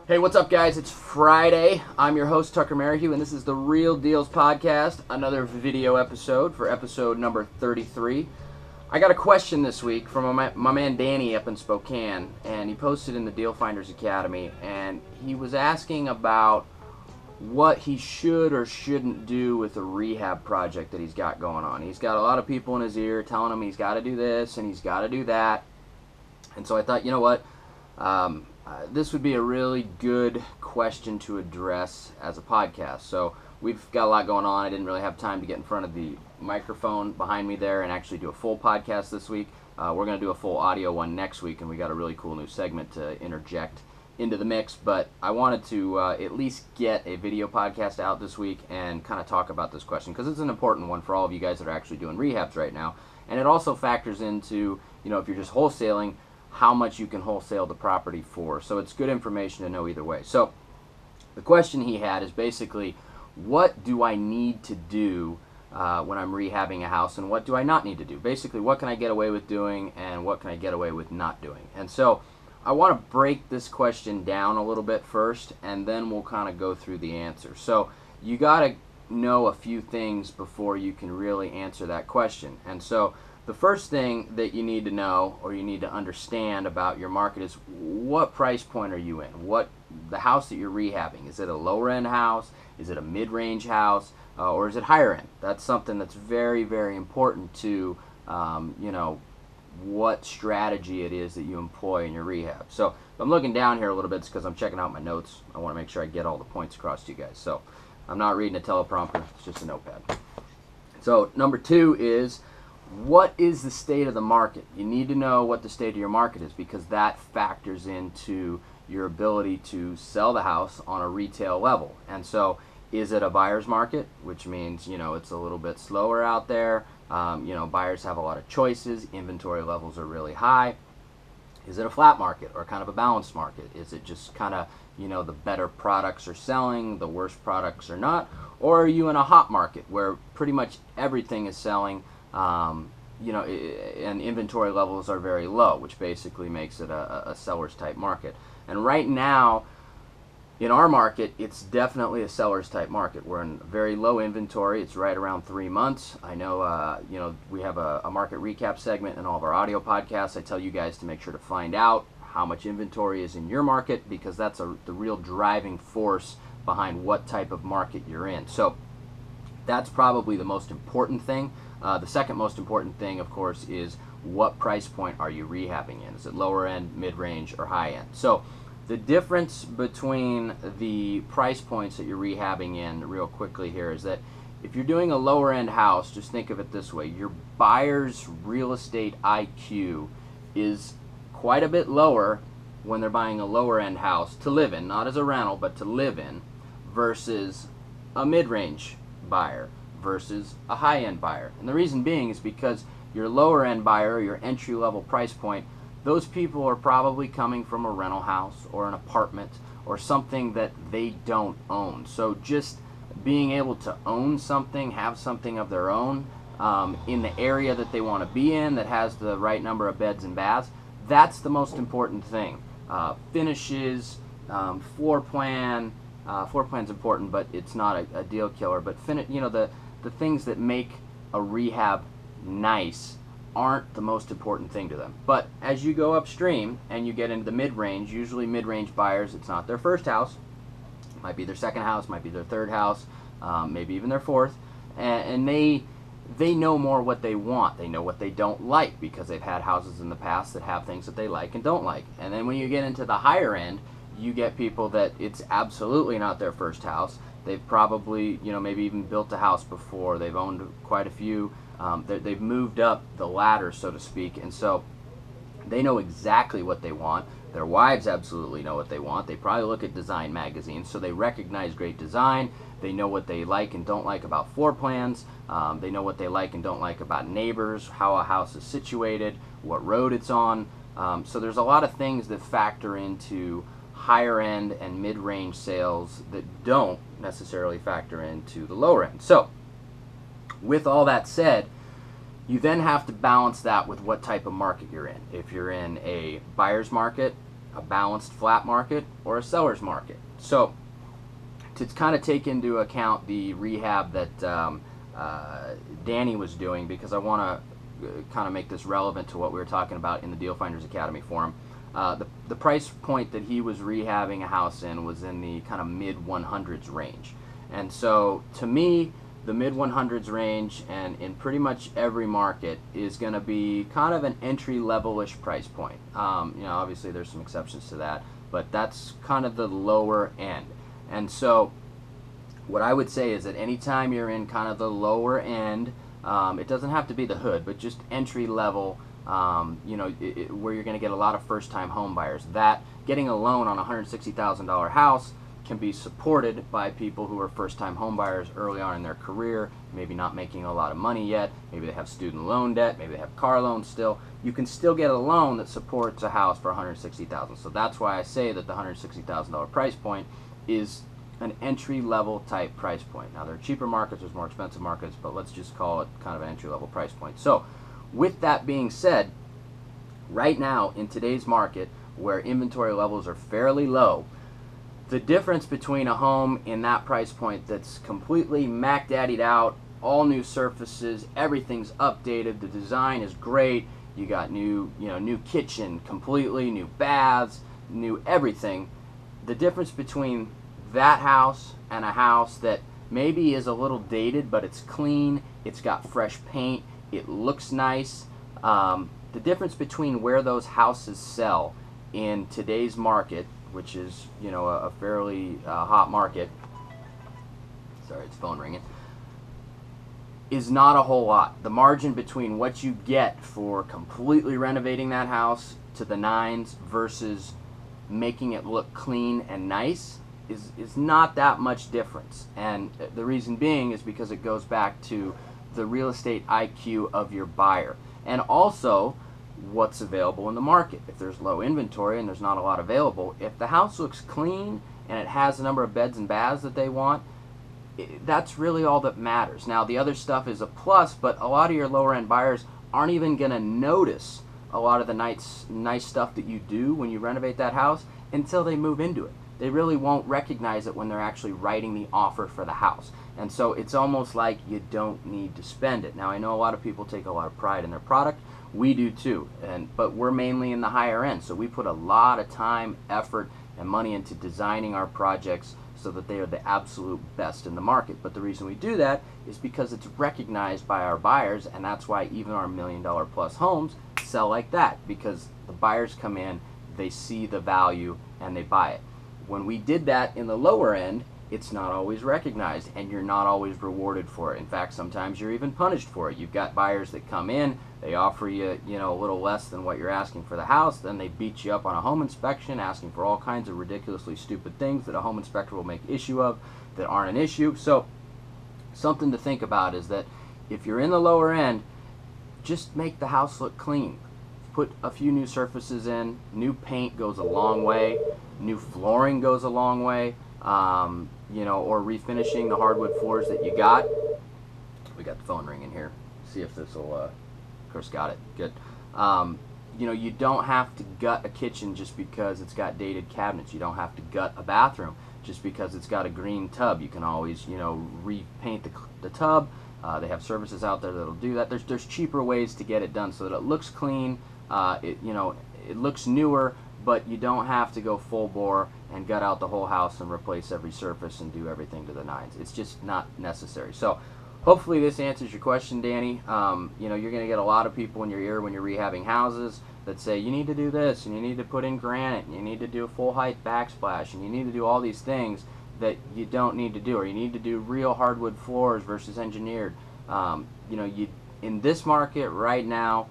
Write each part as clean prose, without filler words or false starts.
Hey, what's up, guys? It's Friday. I'm your host, Tucker Merrihew, and this is the Real Dealz podcast, another video episode for episode number 33. I got a question this week from my man Danny up in Spokane, and he posted in the Deal Finders Academy, and he was asking about what he should or shouldn't do with a rehab project that he's got going on. He's got a lot of people in his ear telling him he's got to do this and he's got to do that. And so I thought, you know what? This would be a really good question to address as a podcast. So we've got a lot going on. I didn't really have time to get in front of the microphone behind me there and actually do a full podcast this week. We're going to do a full audio one next week, and we got a really cool new segment to interject into the mix. But I wanted to at least get a video podcast out this week and kind of talk about this question, because it's an important one for all of you guys that are actually doing rehabs right now. And it also factors into, you know, if you're just wholesaling, how much you can wholesale the property for. So it's good information to know either way. So the question he had is basically, what do I need to do when I'm rehabbing a house, and what do I not need to do? Basically, what can I get away with doing and what can I get away with not doing? And so I want to break this question down a little bit first, and then we'll kind of go through the answer. So you got to know a few things before you can really answer that question. And so the first thing that you need to know, or you need to understand about your market, is what price point are you in? What the house that you're rehabbing, is it a lower end house? Is it a mid-range house? Or is it higher end? That's something that's very, very important to you know, what strategy it is that you employ in your rehab. So if I'm looking down here a little bit, it's because I'm checking out my notes. I want to make sure I get all the points across to you guys. So I'm not reading a teleprompter, it's just a notepad. So number two is, what is the state of the market? You need to know what the state of your market is, because that factors into your ability to sell the house on a retail level. And so, is it a buyer's market, which means, you know, it's a little bit slower out there? You know, buyers have a lot of choices. Inventory levels are really high. Is it a flat market or kind of a balanced market? Is it just kind of, you know, the better products are selling, the worst products are not? Or are you in a hot market where pretty much everything is selling? You know, and inventory levels are very low, which basically makes it a seller's type market. And right now, in our market, it's definitely a seller's type market. We're in very low inventory. It's right around 3 months. I know, you know, we have a market recap segment in all of our audio podcasts. I tell you guys to make sure to find out how much inventory is in your market, because that's the real driving force behind what type of market you're in. So that's probably the most important thing. The second most important thing, of course, is what price point are you rehabbing in? Is it lower end, mid-range, or high end? So the difference between the price points that you're rehabbing in, real quickly here, is that if you're doing a lower end house, just think of it this way: your buyer's real estate IQ is quite a bit lower when they're buying a lower end house to live in, not as a rental, but to live in, versus a mid-range buyer versus a high-end buyer. And the reason being is because your lower-end buyer, your entry-level price point, those people are probably coming from a rental house or an apartment or something that they don't own. So just being able to own something, have something of their own in the area that they want to be in, that has the right number of beds and baths, that's the most important thing. Finishes, floor plan. Floor plan's important, but it's not a deal killer. But you know, the things that make a rehab nice aren't the most important thing to them. But as you go upstream and you get into the mid-range, usually mid-range buyers, it's not their first house. It might be their second house, might be their third house, maybe even their fourth. And they know more what they want. They know what they don't like, because they've had houses in the past that have things that they like and don't like. And then when you get into the higher end, you get people that it's absolutely not their first house. They've probably, you know, maybe even built a house before. They've owned quite a few. They've moved up the ladder, so to speak, and so they know exactly what they want. Their wives absolutely know what they want. They probably look at design magazines, so they recognize great design. They know what they like and don't like about floor plans. They know what they like and don't like about neighbors, how a house is situated, what road it's on. So there's a lot of things that factor into higher end and mid-range sales that don't necessarily factor into the lower end. So with all that said, you then have to balance that with what type of market you're in. If you're in a buyer's market, a balanced flat market or a seller's market. So to kind of take into account the rehab that Danny was doing, because I want to kind of make this relevant to what we were talking about in the Deal Finders Academy forum. The price point that he was rehabbing a house in was in the kind of mid 100s range. And so to me, the mid 100s range and in pretty much every market is going to be kind of an entry level-ish price point. Obviously there's some exceptions to that, but that's kind of the lower end. And so what I would say is that anytime you're in kind of the lower end, it doesn't have to be the hood, but just entry level, where you're going to get a lot of first-time home buyers, that getting a loan on a $160,000 house can be supported by people who are first-time home buyers early on in their career, maybe not making a lot of money yet, maybe they have student loan debt, maybe they have car loans still. You can still get a loan that supports a house for $160,000. So that's why I say that the $160,000 price point is an entry-level type price point. Now there are cheaper markets, there's more expensive markets, but let's just call it kind of an entry-level price point. So with that being said, right now in today's market where inventory levels are fairly low, the difference between a home in that price point that's completely Mac Daddied out, all new surfaces, everything's updated, the design is great, you got new kitchen, completely new baths, new everything. The difference between that house and a house that maybe is a little dated, but it's clean, it's got fresh paint, it looks nice. The difference between where those houses sell in today's market, which is a fairly hot market, sorry, it's phone ringing, is not a whole lot. The margin between what you get for completely renovating that house to the nines versus making it look clean and nice is not that much difference. And the reason being is because it goes back to the real estate IQ of your buyer, and also what's available in the market. If there's low inventory and there's not a lot available, if the house looks clean and it has the number of beds and baths that they want, that's really all that matters. Now the other stuff is a plus, but a lot of your lower end buyers aren't even going to notice a lot of the nice stuff that you do when you renovate that house until they move into it. They really won't recognize it when they're actually writing the offer for the house. And so it's almost like you don't need to spend it. Now I know a lot of people take a lot of pride in their product. We do too, but we're mainly in the higher end, so we put a lot of time, effort, and money into designing our projects so that they are the absolute best in the market. But the reason we do that is because it's recognized by our buyers, and that's why even our $1 million plus homes sell like that, because the buyers come in, they see the value, and they buy it. When we did that in the lower end, it's not always recognized, and you're not always rewarded for it. In fact, sometimes you're even punished for it. You've got buyers that come in, they offer you, a little less than what you're asking for the house, then they beat you up on a home inspection, asking for all kinds of ridiculously stupid things that a home inspector will make issue of that aren't an issue. So something to think about is that if you're in the lower end, just make the house look clean. Put a few new surfaces in. New paint goes a long way. New flooring goes a long way. Or refinishing the hardwood floors that you got. We got the phone ringing here. See if this will, of course, got it. Good. You don't have to gut a kitchen just because it's got dated cabinets. You don't have to gut a bathroom just because it's got a green tub. You can always, repaint the tub. They have services out there that'll do that. There's cheaper ways to get it done so that it looks clean. It looks newer, but you don't have to go full bore and gut out the whole house and replace every surface and do everything to the nines. It's just not necessary. So hopefully this answers your question, Danny. You're going to get a lot of people in your ear when you're rehabbing houses that say you need to do this and you need to put in granite and you need to do a full height backsplash and you need to do all these things that you don't need to do, or you need to do real hardwood floors versus engineered. In this market right now,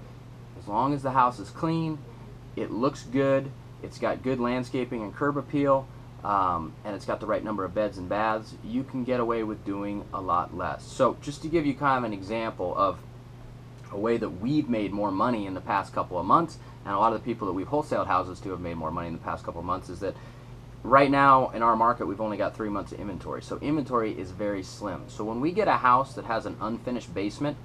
as long as the house is clean, it looks good, it's got good landscaping and curb appeal, and it's got the right number of beds and baths, you can get away with doing a lot less. So just to give you kind of an example of a way that we've made more money in the past couple of months, and a lot of the people that we've wholesaled houses to have made more money in the past couple of months, is that right now in our market we've only got 3 months of inventory. So inventory is very slim. So when we get a house that has an unfinished basement,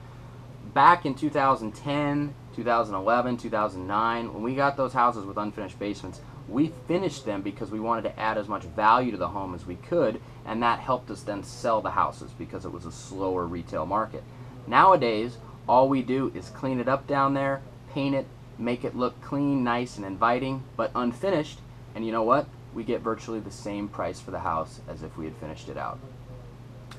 back in 2010, 2011, 2009, when we got those houses with unfinished basements, we finished them because we wanted to add as much value to the home as we could, and that helped us then sell the houses because it was a slower retail market. Nowadays, all we do is clean it up down there, paint it, make it look clean, nice, and inviting, but unfinished, and you know what? We get virtually the same price for the house as if we had finished it out.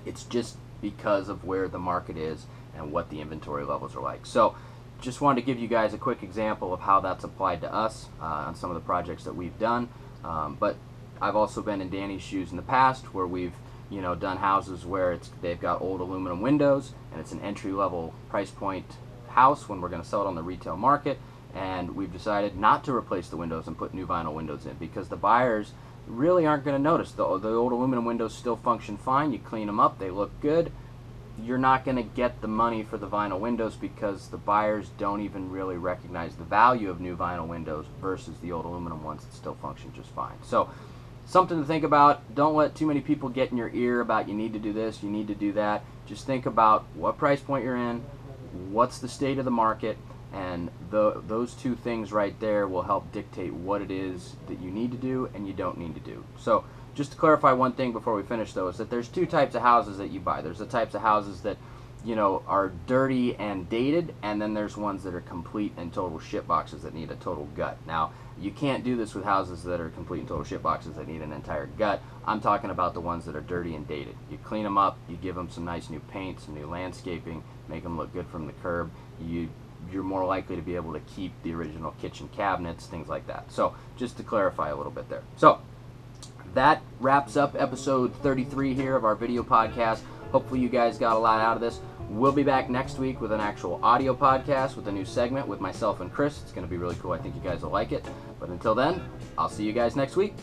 It's just because of where the market is and what the inventory levels are like. So just wanted to give you guys a quick example of how that's applied to us on some of the projects that we've done. But I've also been in Danny's shoes in the past where we've done houses where they've got old aluminum windows and it's an entry-level price point house when we're going to sell it on the retail market, and we've decided not to replace the windows and put new vinyl windows in because the buyers really aren't going to notice. The old aluminum windows still function fine. You clean them up, they look good. You're not going to get the money for the vinyl windows because the buyers don't even really recognize the value of new vinyl windows versus the old aluminum ones that still function just fine. So something to think about. Don't let too many people get in your ear about you need to do this, you need to do that. Just think about what price point you're in, what's the state of the market, and those two things right there will help dictate what it is that you need to do and you don't need to do. So just to clarify one thing before we finish though, is that there's two types of houses that you buy. There's the types of houses that are dirty and dated, and then there's ones that are complete and total shit boxes that need a total gut. Now, you can't do this with houses that are complete and total shit boxes that need an entire gut. I'm talking about the ones that are dirty and dated. You clean them up, you give them some nice new paint, some new landscaping, make them look good from the curb. You're more likely to be able to keep the original kitchen cabinets, things like that. So just to clarify a little bit there. So that wraps up episode 33 here of our video podcast. Hopefully you guys got a lot out of this. We'll be back next week with an actual audio podcast with a new segment with myself and Chris. It's going to be really cool. I think you guys will like it. But until then, I'll see you guys next week.